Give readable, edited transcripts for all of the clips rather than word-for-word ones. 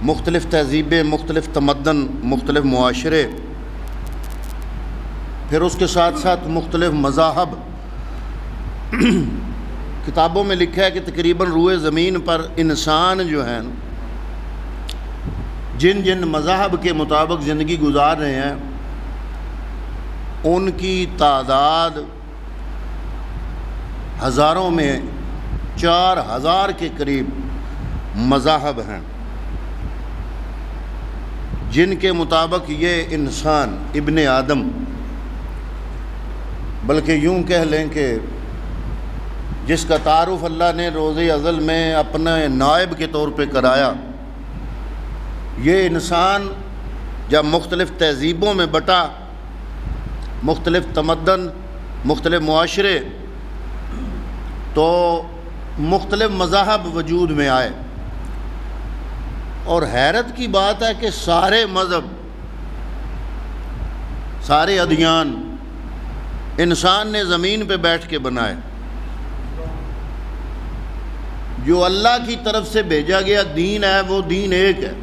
مختلف تہذیبیں، مختلف تمدن، مختلف معاشرے، پھر اس کے ساتھ ساتھ مختلف مذاہب۔ کتابوں میں لکھا ہے کہ تقریباً روئے زمین پر انسان جو ہیں جن جن مذاہب کے مطابق زندگی گزار رہے ہیں ان کی تعداد ہزاروں میں 4000 کے قریب مذاہب ہیں، جن کے مطابق یہ انسان ابن آدم، بلکہ یوں کہہ لیں کہ جس کا تعارف اللہ نے روز ازل میں اپنے نائب کے طور پہ کرایا، یہ انسان جب مختلف تہذیبوں میں بٹا، مختلف تمدن، مختلف معاشرے، تو مختلف مذاہب وجود میں آئے۔ اور حیرت کی بات ہے کہ سارے مذہب، سارے ادیان انسان نے زمین پہ بیٹھ کے بنائے۔ جو اللہ کی طرف سے بھیجا گیا دین ہے وہ دین ایک ہے،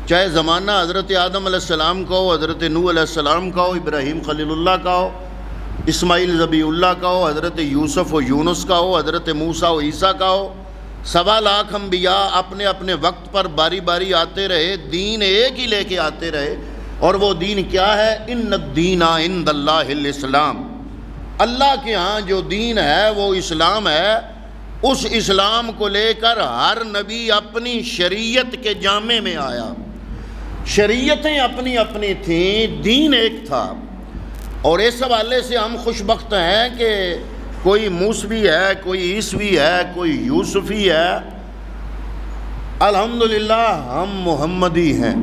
چاہے زمانہ حضرت آدم علیہ السلام کا ہو، حضرت نوح علیہ السلام کا ہو، ابراہیم خلیل اللہ کا ہو، اسماعیل ذبیح اللہ کا ہو، حضرت یوسف و یونس کا ہو، حضرت موسیٰ و عیسیٰ کا ہو۔ 1.25 لاکھ انبیاء اپنے اپنے وقت پر باری باری آتے رہے، دین ایک ہی لے کے آتے رہے، اور وہ دین کیا ہے؟ ان الدین عند اللہ الاسلام، اللہ کے ہاں جو دین ہے وہ اسلام ہے۔ اس اسلام کو لے کر ہر نبی اپنی شریعت کے جامے میں آیا، شریعتیں اپنی اپنی تھیں، دین ایک تھا۔ اور اس حوالے سے ہم خوش بخت ہیں کہ کوئی موسوی ہے، کوئی عیسوی ہے، کوئی یوسفی ہے، الحمدللہ ہم محمدی ہیں۔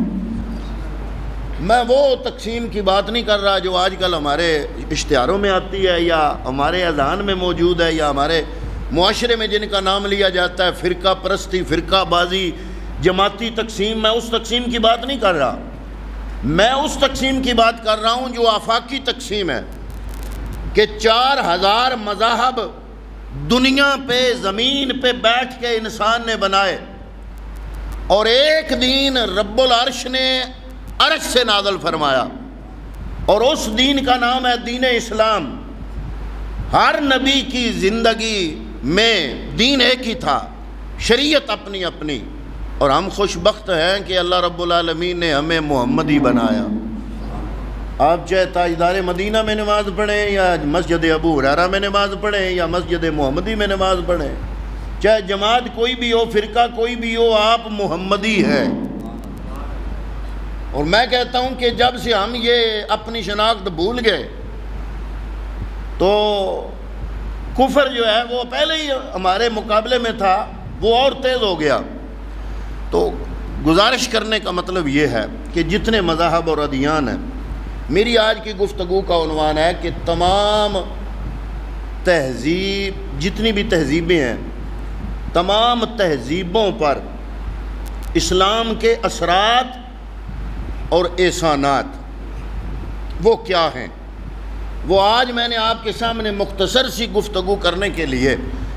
میں وہ تقسیم کی بات نہیں کر رہا جو آج کل ہمارے اشتہاروں میں آتی ہے، یا ہمارے اذہان میں موجود ہے، یا ہمارے معاشرے میں جن کا نام لیا جاتا ہے، فرقہ پرستی، فرقہ بازی، جماعتی تقسیم۔ میں اس تقسیم کی بات نہیں کر رہا، میں اس تقسیم کی بات کر رہا ہوں جو آفاقی تقسیم ہے، کہ 4000 مذاہب دنیا پہ، زمین پہ بیٹھ کے انسان نے بنائے، اور ایک دین رب العرش نے عرش سے نازل فرمایا، اور اس دین کا نام ہے دین اسلام۔ ہر نبی کی زندگی میں دین ایک ہی تھا، شریعت اپنی اپنی، اور ہم خوش بخت ہیں کہ اللہ رب العالمین نے ہمیں محمدی بنایا۔ آپ چاہے تاجدار مدینہ میں نماز پڑھیں، یا مسجد ابو ہریرہ میں نماز پڑھیں، یا مسجد محمدی میں نماز پڑھیں، چاہے جماعت کوئی بھی ہو، فرقہ کوئی بھی ہو، آپ محمدی ہیں۔ اور میں کہتا ہوں کہ جب سے ہم یہ اپنی شناخت بھول گئے تو کفر جو ہے وہ پہلے ہی ہمارے مقابلے میں تھا، وہ اور تیز ہو گیا۔ تو گزارش کرنے کا مطلب یہ ہے کہ جتنے مذاہب اور ادیان ہیں، میری آج کی گفتگو کا عنوان ہے کہ تمام تہذیب، جتنی بھی تہذیبیں ہیں، تمام تہذیبوں پر اسلام کے اثرات اور احسانات وہ کیا ہیں، وہ آج میں نے آپ کے سامنے مختصر سی گفتگو کرنے کے لیے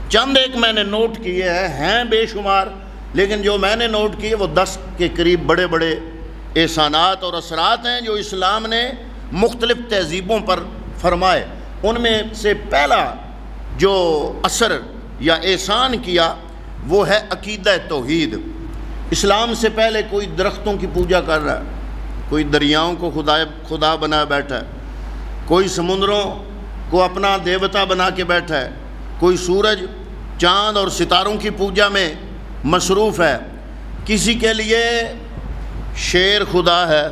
چند ایک میں نے نوٹ کیے ہیں بے شمار، لیکن جو میں نے نوٹ کیے وہ 10 کے قریب بڑے بڑے احسانات اور اثرات ہیں جو اسلام نے مختلف تہذیبوں پر فرمائے۔ ان میں سے پہلا جو اثر یا احسان کیا وہ ہے عقیدہ توحید۔ اسلام سے پہلے کوئی درختوں کی پوجا کر رہا ہے، کوئی دریاؤں کو خدا بنا بیٹھا ہے، کوئی سمندروں کو اپنا دیوتا بنا کے بیٹھا ہے، کوئی سورج، چاند اور ستاروں کی پوجا میں مصروف ہے، کسی کے لیے شیر خدا ہے،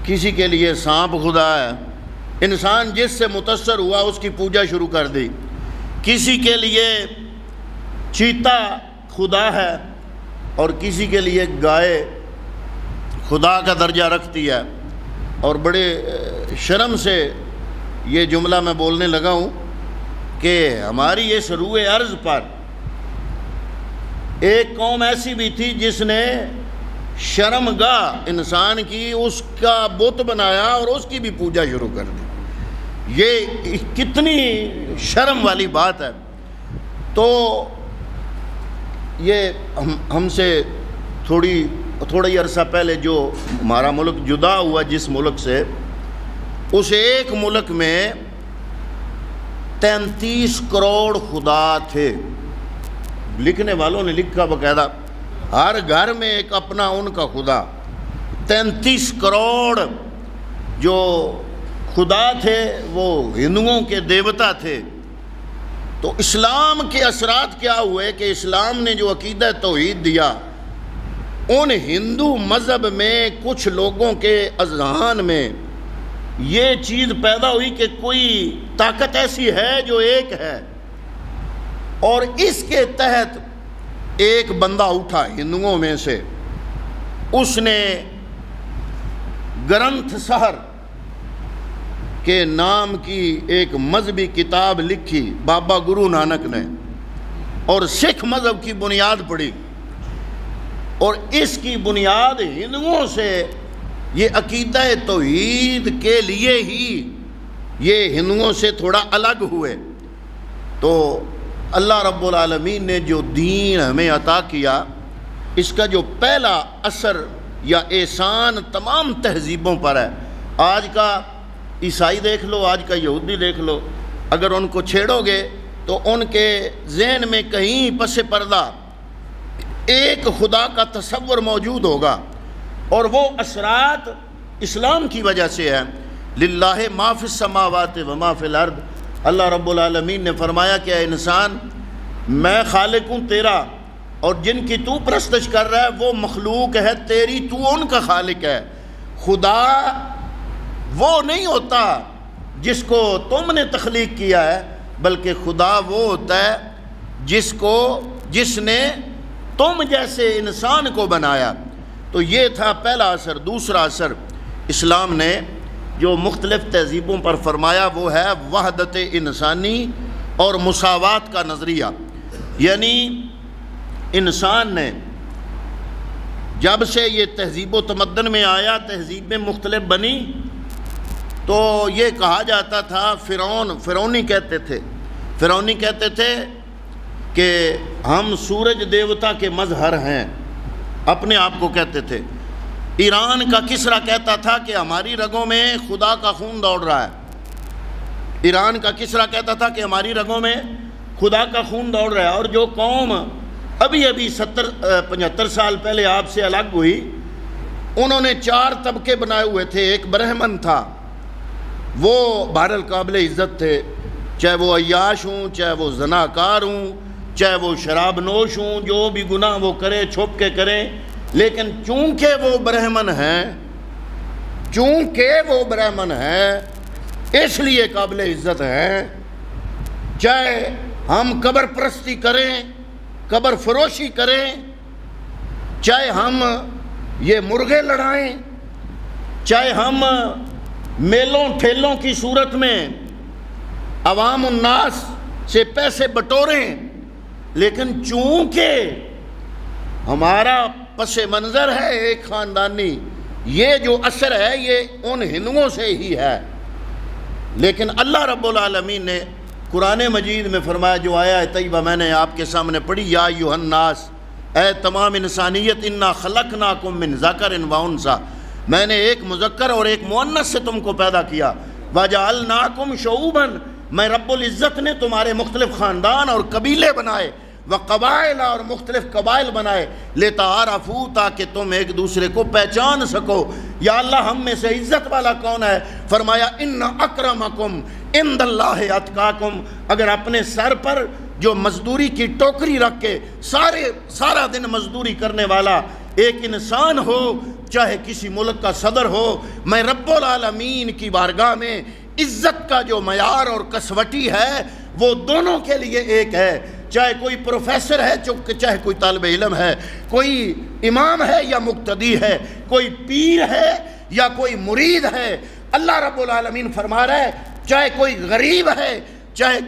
کسی کے لیے سانپ خدا ہے، انسان جس سے متاثر ہوا اس کی پوجا شروع کر دی، کسی کے لیے چیتا خدا ہے، اور کسی کے لیے گائے خدا کا درجہ رکھتی ہے۔ اور بڑے شرم سے یہ جملہ میں بولنے لگا ہوں کہ ہماری اس روئے ارض پر ایک قوم ایسی بھی تھی جس نے شرمگاہ انسان کی، اس کا بت بنایا اور اس کی بھی پوجا شروع کر دی۔ یہ کتنی شرم والی بات ہے۔ تو یہ ہم سے تھوڑا ہی عرصہ پہلے جو ہمارا ملک جدا ہوا جس ملک سے، اس ایک ملک میں 33 کروڑ خدا تھے۔ لکھنے والوں نے لکھا باقاعدہ، ہر گھر میں ایک اپنا ان کا خدا۔ 33 کروڑ جو خدا تھے وہ ہندوؤں کے دیوتا تھے۔ تو اسلام کے اثرات کیا ہوئے کہ اسلام نے جو عقیدہ توحید دیا، ان ہندو مذہب میں کچھ لوگوں کے اذہان میں یہ چیز پیدا ہوئی کہ کوئی طاقت ایسی ہے جو ایک ہے، اور اس کے تحت ایک بندہ اٹھا ہندوؤں میں سے، اس نے گرنتھ سہر کے نام کی ایک مذہبی کتاب لکھی بابا گرو نانک نے، اور سکھ مذہب کی بنیاد پڑی، اور اس کی بنیاد ہندوؤں سے یہ عقیدہ توحید کے لیے ہی یہ ہندوؤں سے تھوڑا الگ ہوئے۔ تو اللہ رب العالمین نے جو دین ہمیں عطا کیا، اس کا جو پہلا اثر یا احسان تمام تہذیبوں پر ہے۔ آج کا عیسائی دیکھ لو، آج کا یہودی دیکھ لو، اگر ان کو چھیڑو گے تو ان کے ذہن میں کہیں پس پردہ ایک خدا کا تصور موجود ہوگا، اور وہ اثرات اسلام کی وجہ سے ہیں۔ للہ ما فی السماوات و ما فی الارض، اللہ رب العالمین نے فرمایا کہ اے انسان، میں خالق ہوں تیرا، اور جن کی تو پرستش کر رہا ہے وہ مخلوق ہے تیری، تو ان کا خالق ہے۔ خدا وہ نہیں ہوتا جس کو تم نے تخلیق کیا ہے، بلکہ خدا وہ ہوتا ہے جس نے تم جیسے انسان کو بنایا۔ تو یہ تھا پہلا اثر۔ دوسرا اثر اسلام نے جو مختلف تہذیبوں پر فرمایا وہ ہے وحدت انسانی اور مساوات کا نظریہ۔ یعنی انسان نے جب سے یہ تہذیب و تمدن میں آیا، تہذیبیں مختلف بنی، تو یہ کہا جاتا تھا، فرعونی کہتے تھے کہ ہم سورج دیوتا کے مظہر ہیں، اپنے آپ کو کہتے تھے۔ ایران کا کسرا کہتا تھا کہ ہماری رگوں میں خدا کا خون دوڑ رہا ہے۔ ایران کا کسرا کہتا تھا کہ ہماری رگوں میں خدا کا خون دوڑ رہا ہے۔ اور جو قوم ابھی 75 سال پہلے آپ سے الگ ہوئی، انہوں نے 4 طبقے بنائے ہوئے تھے۔ ایک برہمن تھا، وہ بہرحال قابل عزت تھے، چاہے وہ عیاش ہوں، چاہے وہ زناکار ہوں، چاہے وہ شراب نوش ہوں، جو بھی گناہ وہ کرے چھپ کے کریں، لیکن چونکہ وہ برہمن ہیں اس لیے قابل عزت ہیں۔ چاہے ہم قبر پرستی کریں، قبر فروشی کریں، چاہے ہم یہ مرغے لڑائیں، چاہے ہم میلوں ٹھیلوں کی صورت میں عوام الناس سے پیسے بٹوریں، لیکن چونکہ ہمارا پس منظر ہے ایک خاندانی، یہ جو اثر ہے یہ ان ہندوؤں سے ہی ہے۔ لیکن اللہ رب العالمین نے قرآن مجید میں فرمایا، جو آیا طیبہ میں نے آپ کے سامنے پڑھی، یا ایھا الناس، اے تمام انسانیت، انا خلقناکم من ذکر و انثی، میں نے ایک مذکر اور ایک مؤنث سے تم کو پیدا کیا، وجعلناکم شعوبا، میں رب العزت نے تمہارے مختلف خاندان اور قبیلے بنائے، وقبائل، اور مختلف قبائل بنائے، لتعارفوا، تاکہ تم ایک دوسرے کو پہچان سکو۔ یا اللہ ہم میں سے عزت والا کون ہے؟ فرمایا ان اکرمکم عند اللہ اتقاکم، اگر اپنے سر پر جو مزدوری کی ٹوکری رکھ کے سارا دن مزدوری کرنے والا ایک انسان ہو، چاہے کسی ملک کا صدر ہو، میں رب العالمین کی بارگاہ میں عزت کا جو معیار اور کسوٹی ہے وہ دونوں کے لیے ایک ہے۔ چاہے کوئی پروفیسر ہے، چاہے کوئی طالب علم ہے، کوئی امام ہے یا مقتدی ہے، کوئی پیر ہے یا کوئی مرید ہے، اللہ رب العالمین فرما رہا ہے چاہے کوئی غریب ہے، چاہے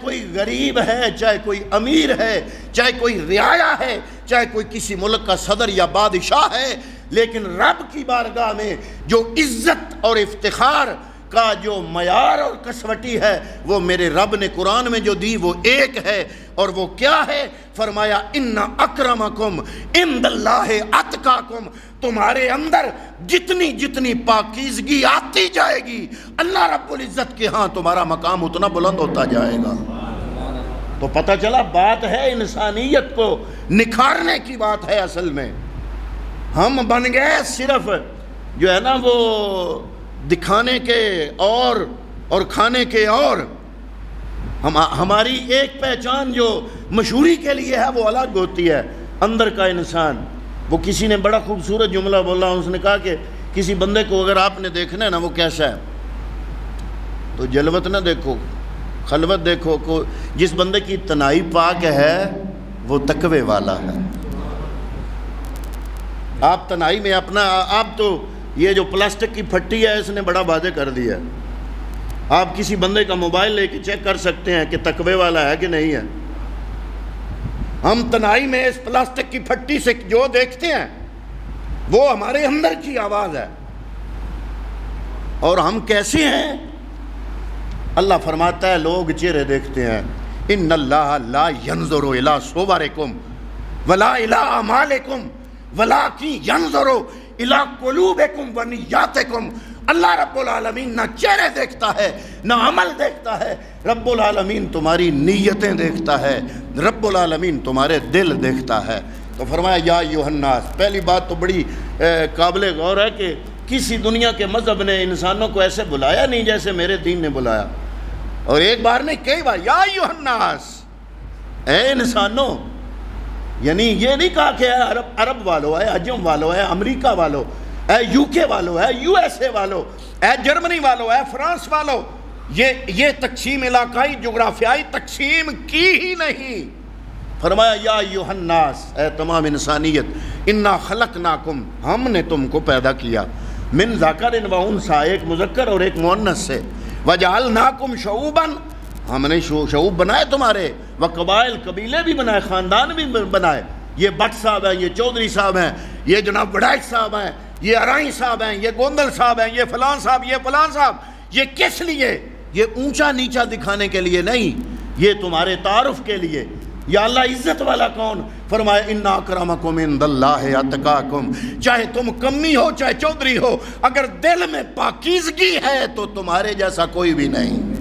کوئی امیر ہے، چاہے کوئی رعایا ہے، چاہے کوئی کسی ملک کا صدر یا بادشاہ ہے، لیکن رب کی بارگاہ میں جو عزت اور افتخار کا جو معیار اور کسوٹی ہے وہ میرے رب نے قرآن میں جو دی وہ ایک ہے، اور وہ کیا ہے؟ فرمایا ان اکرمکم عند اللہ اتقاکم، تمہارے اندر جتنی جتنی پاکیزگی آتی جائے گی اللہ رب العزت کے ہاں تمہارا مقام اتنا بلند ہوتا جائے گا۔ تو پتہ چلا بات ہے انسانیت کو نکھارنے کی بات ہے اصل میں۔ ہم بن گئے صرف جو ہے نا وہ دکھانے کے اور کھانے کے، اور ہماری ایک پہچان جو مشہوری کے لیے ہے وہ الگ ہوتی ہے۔ اندر کا انسان، وہ کسی نے بڑا خوبصورت جملہ بولا، اس نے کہا کہ کسی بندے کو اگر آپ نے دیکھنا ہے نا وہ کیسا ہے تو جلوت نہ دیکھو، خلوت دیکھو۔ جس بندے کی تنہائی پاک ہے وہ تقوی والا ہے۔ آپ تنہائی میں اپنا، آپ تو یہ جو پلاسٹک کی پھٹی ہے اس نے بڑا واضح کر دیا ہے۔ آپ کسی بندے کا موبائل لے کے چیک کر سکتے ہیں کہ تقوی والا ہے کہ نہیں ہے۔ ہم تنہائی میں اس پلاسٹک کی پھٹی سے جو دیکھتے ہیں وہ ہمارے اندر کی آواز ہے، اور ہم کیسے ہیں؟ اللہ فرماتا ہے لوگ چہرے دیکھتے ہیں۔ ان اللہ لا ينظر الى صورکم ولا الى اعمالکم ولکن ينظر الى قلوبکم ونیاتکم۔ اللہ رب العالمین نہ چہرے دیکھتا ہے نہ عمل دیکھتا ہے، رب العالمین تمہاری نیتیں دیکھتا ہے، رب العالمین تمہارے دل دیکھتا ہے۔ تو فرمایا یا ایھا الناس، پہلی بات تو بڑی قابل غور ہے کہ کسی دنیا کے مذہب نے انسانوں کو ایسے بلایا نہیں جیسے میرے دین نے بلایا، اور ایک بار نہیں کئی بار، یا ایھا الناس، اے انسانوں۔ یعنی یہ نہیں کہا کہ اے عرب والو، اے عجم والو، اے امریکہ والو، اے یو کے والو، اے یو ایس اے والو، اے جرمنی والو، اے فرانس والو۔ یہ تقسیم علاقائی جغرافیائی تقسیم کی ہی نہیں۔ فرمایا یا ایھا الناس، اے تمام انسانیت، انا خلقناکم، ہم نے تم کو پیدا کیا، من ذکر و انثی، ایک مذکر اور ایک مؤنث سے، وجعلناکم شعوبا، ہم نے شعوب بنائے تمہارے، وقبائل، قبیلے بھی بنائے، خاندان بھی بنائے۔ یہ بٹ صاحب ہیں، یہ چودھری صاحب ہیں، یہ جناب وڈائچ صاحب ہیں، یہ ارائیں صاحب ہیں، یہ گوندل صاحب ہیں، یہ فلان صاحب، یہ فلان صاحب۔ یہ کس لیے؟ یہ اونچا نیچا دکھانے کے لیے نہیں، یہ تمہارے تعارف کے لیے۔ یا اللہ عزت والا کون؟ فرمایا ان اکرمکم عند اللہ اتقاکم، چاہے تم کمی ہو چاہے چودھری ہو، اگر دل میں پاکیزگی ہے تو تمہارے جیسا کوئی بھی نہیں۔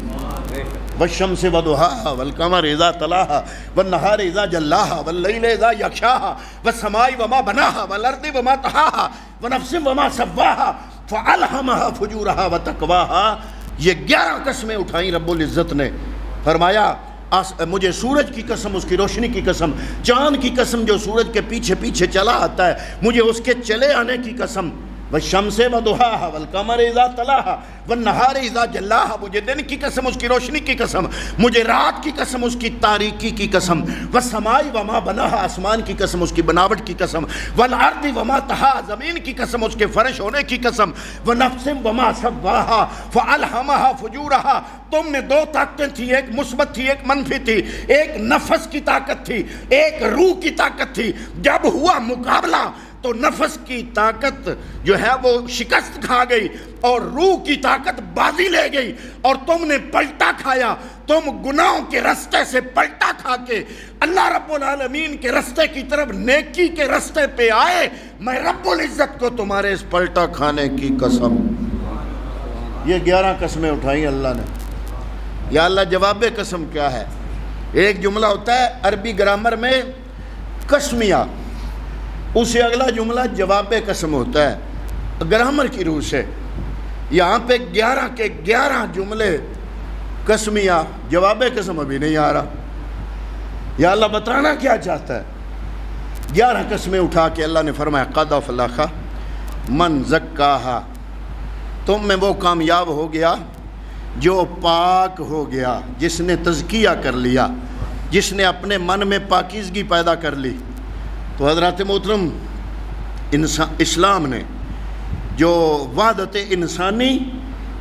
والشمس وضحاها والقمر اذا تلاها والنهار اذا جلاها والليل اذا يغشاها والسماء وما بناها والارض وما طحاها ونفس وما سواها فالهمها فجورها وتقواها۔ یہ 11 قسمیں اٹھائیں رب العزت نے۔ فرمایا مجھے سورج کی قسم، اس کی روشنی کی قسم، چاند کی قسم جو سورج کے پیچھے پیچھے چلا آتا ہے، مجھے اس کے چلے آنے کی قسم، والشمس وضحاها والقمر اذا تلاها والنهار اذا جلاها، مجھے دن کی قسم، اس کی روشنی کی قسم، مجھے رات کی قسم، اس کی تاریکی کی قسم، والسماء وما بناها، آسمان کی قسم، اس کی بناوٹ کی قسم، والارض وما طحاها، زمین کی قسم، اس کے فرش ہونے کی قسم، ونفس وما سواها فالهمها فجورها۔ تم میں 2 طاقتیں تھی، ایک مثبت تھی ایک منفی تھی، ایک نفس کی طاقت تھی ایک روح کی طاقت تھی۔ جب ہوا مقابلہ تو نفس کی طاقت جو ہے وہ شکست کھا گئی اور روح کی طاقت بازی لے گئی، اور تم نے پلٹا کھایا۔ تم گناہوں کے رستے سے پلٹا کھا کے اللہ رب العالمین کے رستے کی طرف، نیکی کے رستے پہ آئے۔ میں رب العزت کو تمہارے اس پلٹا کھانے کی قسم۔ یہ 11 قسمیں اٹھائیں اللہ نے۔ یا اللہ جواب قسم کیا ہے؟ ایک جملہ ہوتا ہے عربی گرامر میں قسمیہ، اس سے اگلا جملہ جواب قسم ہوتا ہے گرامر کی روح سے۔ یہاں پہ 11 کے 11 جملے قسمیہ، جواب قسم ابھی نہیں آ رہا۔ یا اللہ بتانا کیا چاہتا ہے؟ 11 قسمیں اٹھا کے اللہ نے فرمایا قد افلح من زکاہا، تم میں وہ کامیاب ہو گیا جو پاک ہو گیا، جس نے تزکیہ کر لیا، جس نے اپنے من میں پاکیزگی پیدا کر لی۔ تو حضرات محترم، اسلام نے جو وحدت انسانی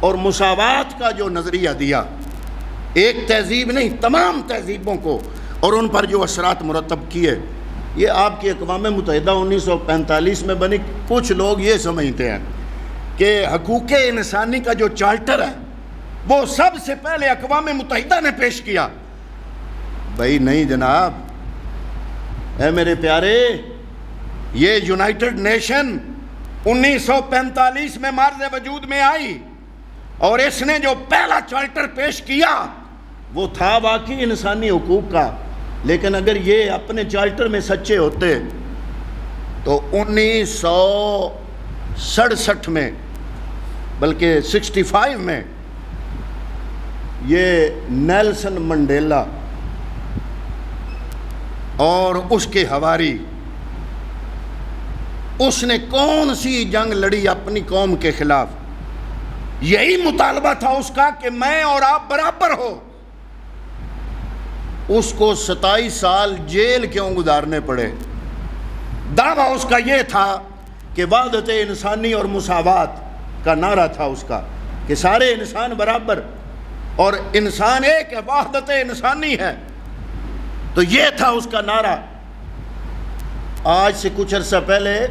اور مساوات کا جو نظریہ دیا، ایک تہذیب نہیں تمام تہذیبوں کو، اور ان پر جو اثرات مرتب کیے، یہ آپ کی اقوام متحدہ 1945 میں بنی۔ کچھ لوگ یہ سمجھتے ہیں کہ حقوق انسانی کا جو چارٹر ہے وہ سب سے پہلے اقوام متحدہ نے پیش کیا. بھائی نہیں جناب، اے میرے پیارے، یہ یونائٹڈ نیشن 1945 میں مارز وجود میں آئی، اور اس نے جو پہلا چارٹر پیش کیا وہ تھا واقعی انسانی حقوق کا. لیکن اگر یہ اپنے چارٹر میں سچے ہوتے تو 1967 میں، بلکہ 65 میں، یہ نیلسن منڈیلا اور اس کے حواری، اس نے کون سی جنگ لڑی اپنی قوم کے خلاف؟ یہی مطالبہ تھا اس کا کہ میں اور آپ برابر ہو. اس کو 27 سال جیل کیوں گزارنے پڑے؟ دعویٰ اس کا یہ تھا کہ وحدت انسانی اور مساوات کا نعرہ تھا اس کا، کہ سارے انسان برابر اور انسان ایک ہے، وحدت انسانی ہے. تو یہ تھا اس کا نعرہ. آج سے کچھ عرصہ پہلے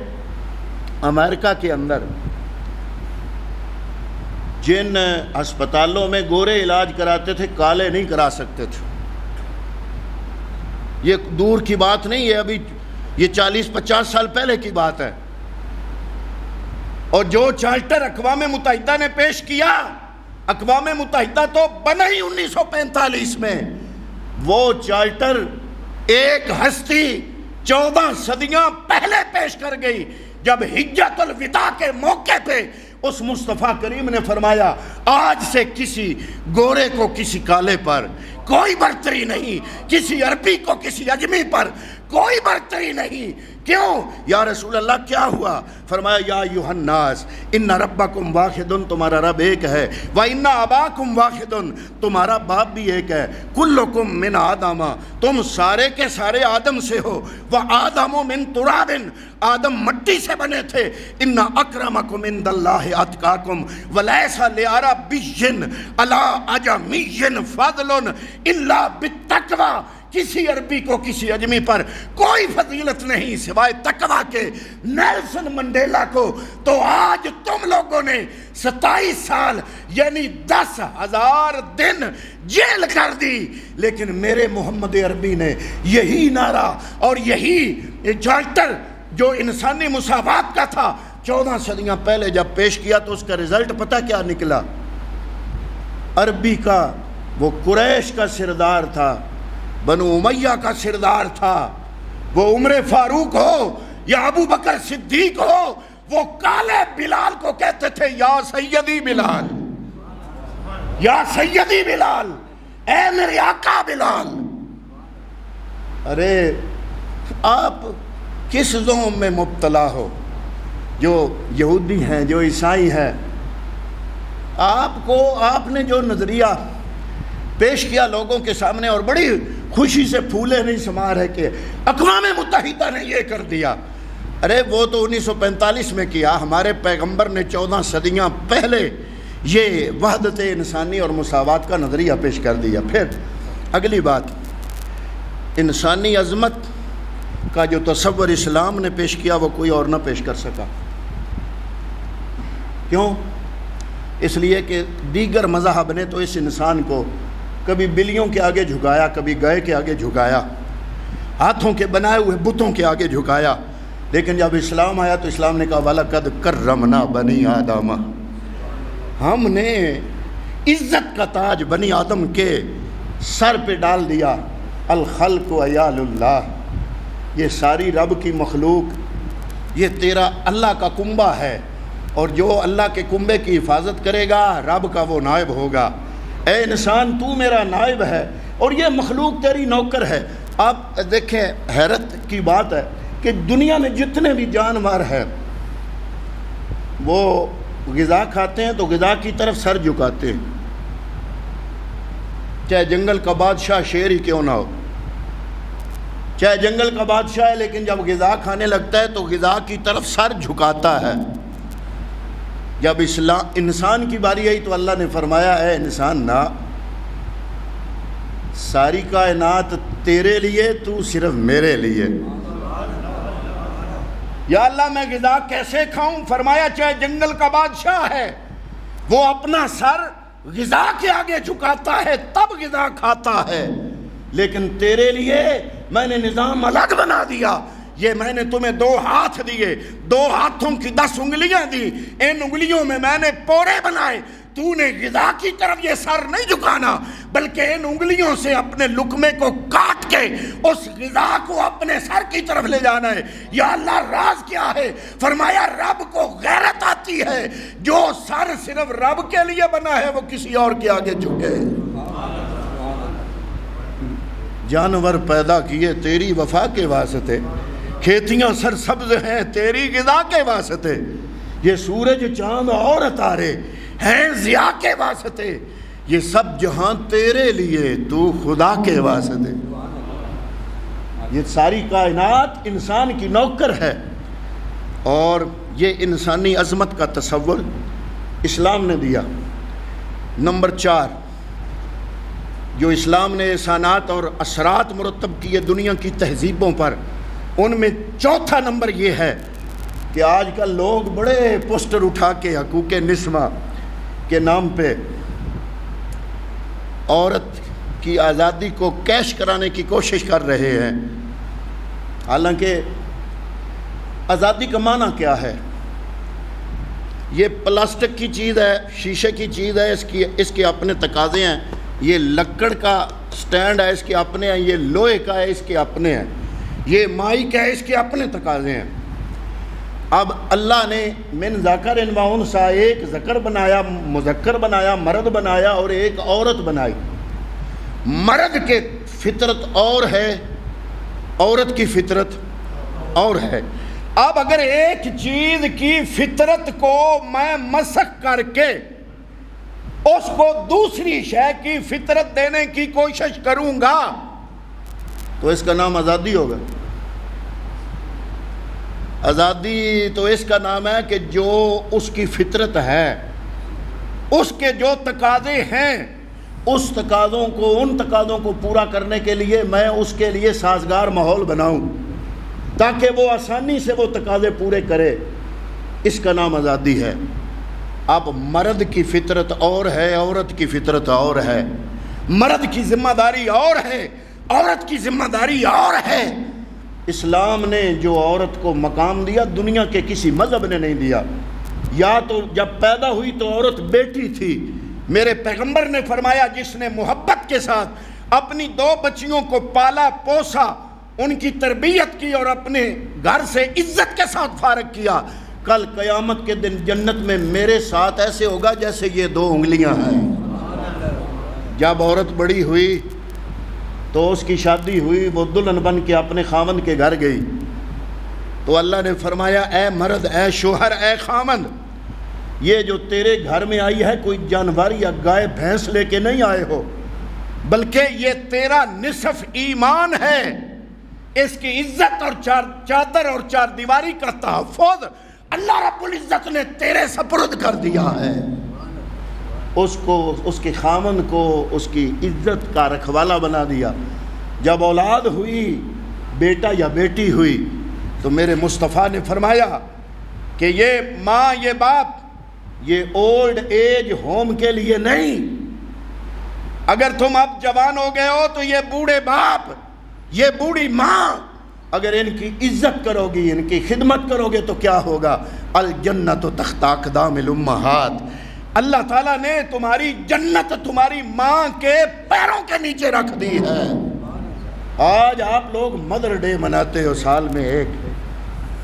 امریکہ کے اندر جن ہسپتالوں میں گورے علاج کراتے تھے، کالے نہیں کرا سکتے تھے. یہ دور کی بات نہیں ہے، ابھی یہ 40-50 سال پہلے کی بات ہے. اور جو چارٹر اقوام متحدہ نے پیش کیا، اقوام متحدہ تو بنا ہی 1945 میں، وہ چارٹر ایک ہستی 14 صدیاں پہلے پیش کر گئی، جب حجۃ الوداع کے موقع پہ اس مصطفیٰ کریم نے فرمایا آج سے کسی گورے کو کسی کالے پر کوئی برتری نہیں، کسی عربی کو کسی اجمی پر کوئی برتری نہیں. کیوں یا رسول اللہ کیا ہوا؟ فرمایا یا ایھا الناس ان ربکم واحد، تمہارا رب ایک ہے، وان اباکم واحد، تمہارا باپ بھی ایک ہے، کلکم من آدم، تم سارے کے سارے آدم سے ہو، وآدم من تراب، آدم مٹی سے بنے تھے، ان اکرمکم عند اللہ اتقاکم ولیس لعربی علی اجمی فضل الا بالتقوی. کسی عربی کو کسی اجمی پر کوئی فضیلت نہیں سوائے تقوی کے. نیلسن منڈیلا کو تو آج تم لوگوں نے 27 سال یعنی 10,000 دن جیل کر دی، لیکن میرے محمد عربی نے یہی نعرہ اور یہی چارٹر جو انسانی مساوات کا تھا 14 صدیاں پہلے جب پیش کیا تو اس کا رزلٹ پتہ کیا نکلا؟ عربی کا وہ قریش کا سردار تھا، بنو امیہ کا سردار تھا، وہ عمر فاروق ہو یا ابو بکر صدیق ہو، وہ کالے بلال کو کہتے تھے یا سیدی بلال، یا سیدی بلال، اے میرے آقا بلال. ارے آپ کس ذوم میں مبتلا ہو؟ جو یہودی ہیں، جو عیسائی ہیں، آپ نے جو نظریہ پیش کیا لوگوں کے سامنے اور بڑی خوشی سے پھولے نہیں سما رہے کہ اقوام متحدہ نے یہ کر دیا. ارے وہ تو 1945 میں کیا، ہمارے پیغمبر نے 14 صدیاں پہلے یہ وحدت انسانی اور مساوات کا نظریہ پیش کر دیا. پھر اگلی بات، انسانی عظمت کا جو تصور اسلام نے پیش کیا وہ کوئی اور نہ پیش کر سکا. کیوں؟ اس لیے کہ دیگر مذاہب نے تو اس انسان کو کبھی بلیوں کے آگے جھکایا، کبھی گائے کے آگے جھکایا، ہاتھوں کے بنائے ہوئے بتوں کے آگے جھکایا. لیکن جب اسلام آیا تو اسلام نے کہا وَلَقَدْ كَرَّمْنَا بَنِي آدَمَ، ہم نے عزت کا تاج بنی آدم کے سر پہ ڈال دیا. الخلق عیال اللہ، یہ ساری رب کی مخلوق یہ تیرا اللہ کا کنبہ ہے، اور جو اللہ کے کنبے کی حفاظت کرے گا رب کا وہ نائب ہوگا. اے انسان تو میرا نائب ہے اور یہ مخلوق تیری نوکر ہے. آپ دیکھیں حیرت کی بات ہے کہ دنیا میں جتنے بھی جانور ہیں وہ غذا کھاتے ہیں تو غذا کی طرف سر جھکاتے ہیں، چاہے جنگل کا بادشاہ شیر ہی کیوں نہ ہو، چاہے جنگل کا بادشاہ ہے، لیکن جب غذا کھانے لگتا ہے تو غذا کی طرف سر جھکاتا ہے. جب انسان کی باری آئی تو اللہ نے فرمایا اے انسان نہ، ساری کائنات تیرے لیے، تو صرف میرے لیے. یا اللہ میں غذا کیسے کھاؤں؟ فرمایا چاہے جنگل کا بادشاہ ہے، وہ اپنا سر غذا کے آگے جھکاتا ہے تب غذا کھاتا ہے، لیکن تیرے لیے میں نے نظام الگ بنا دیا۔ یہ میں نے تمہیں 2 ہاتھ دیے، 2 ہاتھوں کی 10 انگلیاں دی، ان انگلیوں میں میں نے پورے بنائے، تو نے غذا کی طرف یہ سر نہیں جھکانا بلکہ ان انگلیوں سے اپنے لقمے کو کاٹ کے اس غذا کو اپنے سر کی طرف لے جانا ہے۔ یا اللہ راز کیا ہے؟ فرمایا رب کو غیرت آتی ہے، جو سر صرف رب کے لیے بنا ہے وہ کسی اور کے آگے جھکے۔ جانور پیدا کیے تیری وفا کے واسطے، کھیتیاں سرسبز ہیں تیری غذا کے واسطے، یہ سورج چاند اور ستارے ہیں ضیاء کے واسطے، یہ سب جہاں تیرے لیے، تو خدا کے واسطے۔ یہ ساری کائنات انسان کی نوکر ہے، اور یہ انسانی عظمت کا تصور اسلام نے دیا۔ نمبر 4 جو اسلام نے احسانات اور اثرات مرتب کیے دنیا کی تہذیبوں پر، ان میں چوتھا نمبر یہ ہے کہ آج کل لوگ بڑے پوسٹر اٹھا کے حقوق نسواں کے نام پہ عورت کی آزادی کو کیش کرانے کی کوشش کر رہے ہیں۔ حالانکہ آزادی کا معنی کیا ہے؟ یہ پلاسٹک کی چیز ہے، شیشے کی چیز ہے، اس کے اپنے تقاضے ہیں، یہ لکڑ کا سٹینڈ ہے، اس کے اپنے ہیں، یہ لوہے کا ہے، اس کے اپنے ہیں، یہ مائک ہے، اس کے اپنے تقاضے ہیں۔ اب اللہ نے من ذکر و انثی ایک ذکر بنایا، مذکر بنایا، مرد بنایا اور ایک عورت بنائی۔ مرد کی فطرت اور ہے، عورت کی فطرت اور ہے۔ اب اگر ایک چیز کی فطرت کو میں مسخ کر کے اس کو دوسری شے کی فطرت دینے کی کوشش کروں گا تو اس کا نام آزادی ہوگا؟ آزادی تو اس کا نام ہے کہ جو اس کی فطرت ہے، اس کے جو تقاضے ہیں، اس تقاضوں کو، ان تقاضوں کو پورا کرنے کے لیے میں اس کے لیے سازگار ماحول بناؤں تاکہ وہ آسانی سے وہ تقاضے پورے کرے، اس کا نام آزادی ہے۔ اب مرد کی فطرت اور ہے، عورت کی فطرت اور ہے، مرد کی ذمہ داری اور ہے، عورت کی ذمہ داری اور ہے۔ اسلام نے جو عورت کو مقام دیا دنیا کے کسی مذہب نے نہیں دیا۔ یا تو جب پیدا ہوئی تو عورت بیٹی تھی، میرے پیغمبر نے فرمایا جس نے محبت کے ساتھ اپنی 2 بچیوں کو پالا پوسا، ان کی تربیت کی اور اپنے گھر سے عزت کے ساتھ فارغ کیا، کل قیامت کے دن جنت میں میرے ساتھ ایسے ہوگا جیسے یہ 2 انگلیاں ہیں۔ جب عورت بڑی ہوئی تو اس کی شادی ہوئی، وہ دلہن بن کے اپنے خاوند کے گھر گئی، تو اللہ نے فرمایا اے مرد، اے شوہر، اے خاوند، یہ جو تیرے گھر میں آئی ہے کوئی جانور یا گائے بھینس لے کے نہیں آئے ہو، بلکہ یہ تیرا نصف ایمان ہے، اس کی عزت اور چادر اور 4 دیواری کا تحفظ اللہ رب العزت نے تیرے سپرد کر دیا ہے۔ اس کو، اس کے خامن کو اس کی عزت کا رکھوالا بنا دیا۔ جب اولاد ہوئی، بیٹا یا بیٹی ہوئی، تو میرے مصطفیٰ نے فرمایا کہ یہ ماں، یہ باپ، یہ اولڈ ایج ہوم کے لیے نہیں، اگر تم اب جوان ہو گئے ہو تو یہ بوڑھے باپ، یہ بوڑھی ماں، اگر ان کی عزت کرو گی، ان کی خدمت کرو گے تو کیا ہوگا؟ الجنت تحت اقدام الامہات، اللہ تعالیٰ نے تمہاری جنت تمہاری ماں کے پیروں کے نیچے رکھ دی ہے۔ آج آپ لوگ مدر ڈے مناتے ہو سال میں ایک،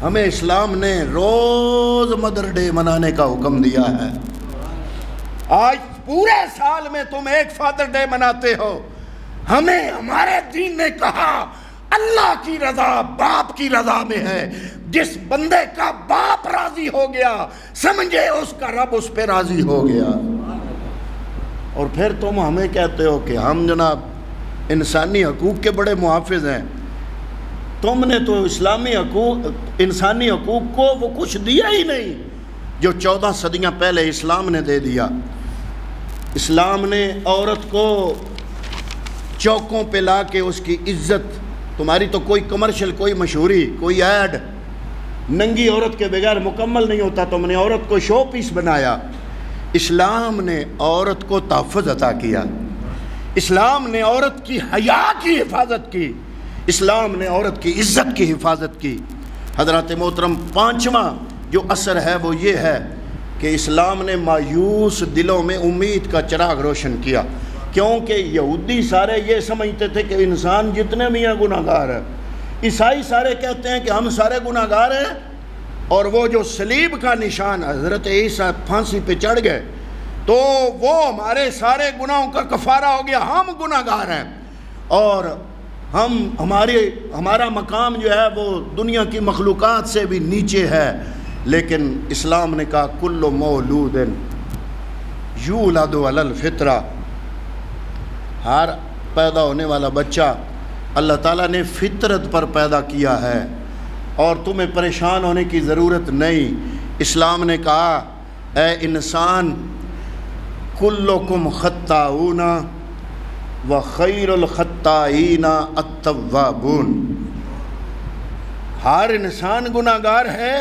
ہمیں اسلام نے روز مدر ڈے منانے کا حکم دیا ہے۔ آج پورے سال میں تم ایک فادر ڈے مناتے ہو، ہمیں ہمارے دین نے کہا اللہ کی رضا باپ کی رضا میں ہے، جس بندے کا باپ راضی ہو گیا سمجھے اس کا رب اس پہ راضی ہو گیا۔ اور پھر تم ہمیں کہتے ہو کہ ہم جناب انسانی حقوق کے بڑے محافظ ہیں۔ تم نے تو اسلامی حقوق، انسانی حقوق کو وہ کچھ دیا ہی نہیں جو 14 صدیاں پہلے اسلام نے دے دیا۔ اسلام نے عورت کو چوکوں پہ لا کے اس کی عزت، تمہاری تو کوئی کمرشل، کوئی مشہوری، کوئی ایڈ ننگی عورت کے بغیر مکمل نہیں ہوتا، تم نے عورت کو شو پیس بنایا۔ اسلام نے عورت کو تحفظ عطا کیا، اسلام نے عورت کی حیا کی حفاظت کی، اسلام نے عورت کی عزت کی حفاظت کی۔ حضرات محترم، پانچواں جو اثر ہے وہ یہ ہے کہ اسلام نے مایوس دلوں میں امید کا چراغ روشن کیا، کیونکہ یہودی سارے یہ سمجھتے تھے کہ انسان جتنے بھی ہیں گناہ گار ہیں، عیسائی سارے کہتے ہیں کہ ہم سارے گناہ گار ہیں، اور وہ جو صلیب کا نشان حضرت عیسیٰ پھانسی پہ چڑھ گئے تو وہ ہمارے سارے گناہوں کا کفارہ ہو گیا، ہم گناہ گار ہیں، اور ہمارا مقام جو ہے وہ دنیا کی مخلوقات سے بھی نیچے ہے۔ لیکن اسلام نے کہا کل مولود یولد علی الفطرہ، ہر پیدا ہونے والا بچہ اللہ تعالیٰ نے فطرت پر پیدا کیا ہے، اور تمہیں پریشان ہونے کی ضرورت نہیں۔ اسلام نے کہا اے انسان کلکم خطاؤون وخیر الخطائین التوابون، ہر انسان گناہ گار ہے،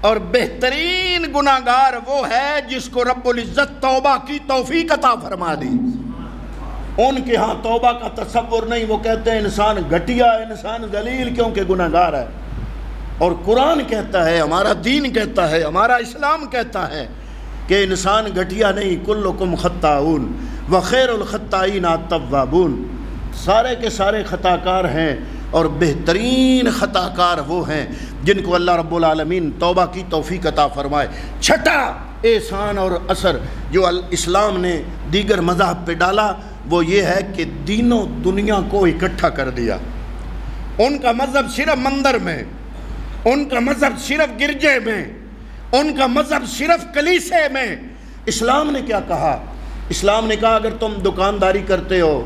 اور بہترین گناہ گار وہ ہے جس کو رب العزت توبہ کی توفیق عطا فرما دی۔ ان کے ہاں توبہ کا تصور نہیں، وہ کہتے ہیں انسان گھٹیا، انسان ذلیل کیونکہ گناہ گار ہے۔ اور قرآن کہتا ہے، ہمارا دین کہتا ہے، ہمارا اسلام کہتا ہے کہ انسان گھٹیا نہیں، کلکم خطاؤون وخیر الخطائین التوابون، سارے کے سارے خطا کار ہیں، اور بہترین خطا کار وہ ہیں جن کو اللہ رب العالمین توبہ کی توفیق عطا فرمائے۔ چھٹا احسان اور اثر جو اسلام نے دیگر مذاہب پہ ڈالا وہ یہ ہے کہ دین و دنیا کو اکٹھا کر دیا۔ ان کا مذہب صرف مندر میں، ان کا مذہب صرف گرجے میں، ان کا مذہب صرف کلیسے میں۔ اسلام نے کیا کہا؟ اسلام نے کہا اگر تم دکانداری کرتے ہو،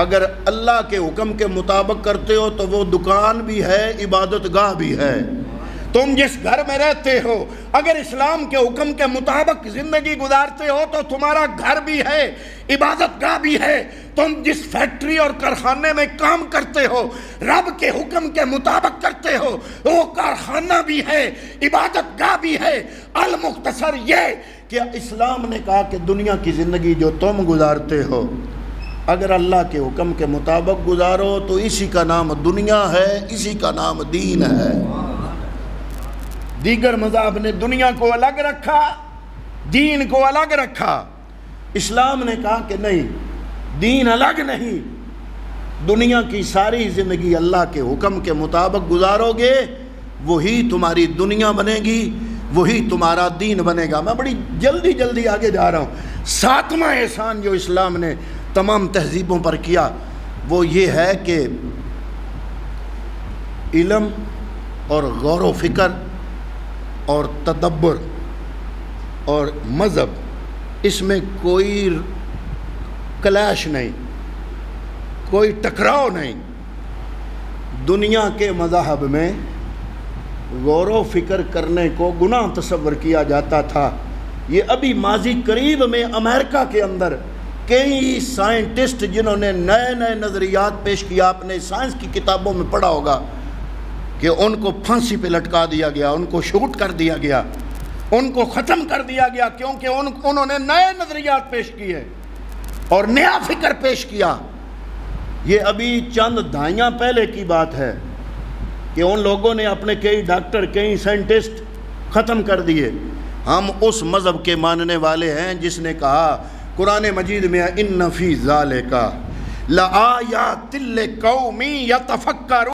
اگر اللہ کے حکم کے مطابق کرتے ہو تو وہ دکان بھی ہے، عبادت گاہ بھی ہے۔ تم جس گھر میں رہتے ہو اگر اسلام کے حکم کے مطابق زندگی گزارتے ہو تو تمہارا گھر بھی ہے، عبادت گاہ بھی ہے۔ تم جس فیکٹری اور کارخانے میں کام کرتے ہو رب کے حکم کے مطابق کرتے ہو، وہ کارخانہ بھی ہے، عبادت گاہ بھی ہے۔ المختصر یہ کہ اسلام نے کہا کہ دنیا کی زندگی جو تم گزارتے ہو اگر اللہ کے حکم کے مطابق گزارو تو اسی کا نام دنیا ہے، اسی کا نام دین ہے۔ دیگر مذاہب نے دنیا کو الگ رکھا، دین کو الگ رکھا۔ اسلام نے کہا کہ نہیں، دین الگ نہیں، دنیا کی ساری زندگی اللہ کے حکم کے مطابق گزارو گے وہی تمہاری دنیا بنے گی، وہی تمہارا دین بنے گا۔ میں بڑی جلدی آگے جا رہا ہوں۔ ساتواں احسان جو اسلام نے تمام تہذیبوں پر کیا وہ یہ ہے کہ علم اور غور و فکر اور تدبر اور مذہب، اس میں کوئی کلیش نہیں، کوئی ٹکراؤ نہیں۔ دنیا کے مذاہب میں غور و فکر کرنے کو گناہ تصور کیا جاتا تھا۔ یہ ابھی ماضی قریب میں امریکہ کے اندر کئی سائنٹسٹ جنہوں نے نئے نظریات پیش کیا، آپ نے سائنس کی کتابوں میں پڑھا ہوگا کہ ان کو پھانسی پہ لٹکا دیا گیا، ان کو شوٹ کر دیا گیا، ان کو ختم کر دیا گیا، کیونکہ انہوں نے نئے نظریات پیش کیے اور نیا فکر پیش کیا۔ یہ ابھی چند دہائیاں پہلے کی بات ہے کہ ان لوگوں نے اپنے کئی ڈاکٹر، کئی سائنٹسٹ ختم کر دیے۔ ہم اس مذہب کے ماننے والے ہیں جس نے کہا قرآن مجید میں ان فی ذالک لآیات لقوم یتفکرون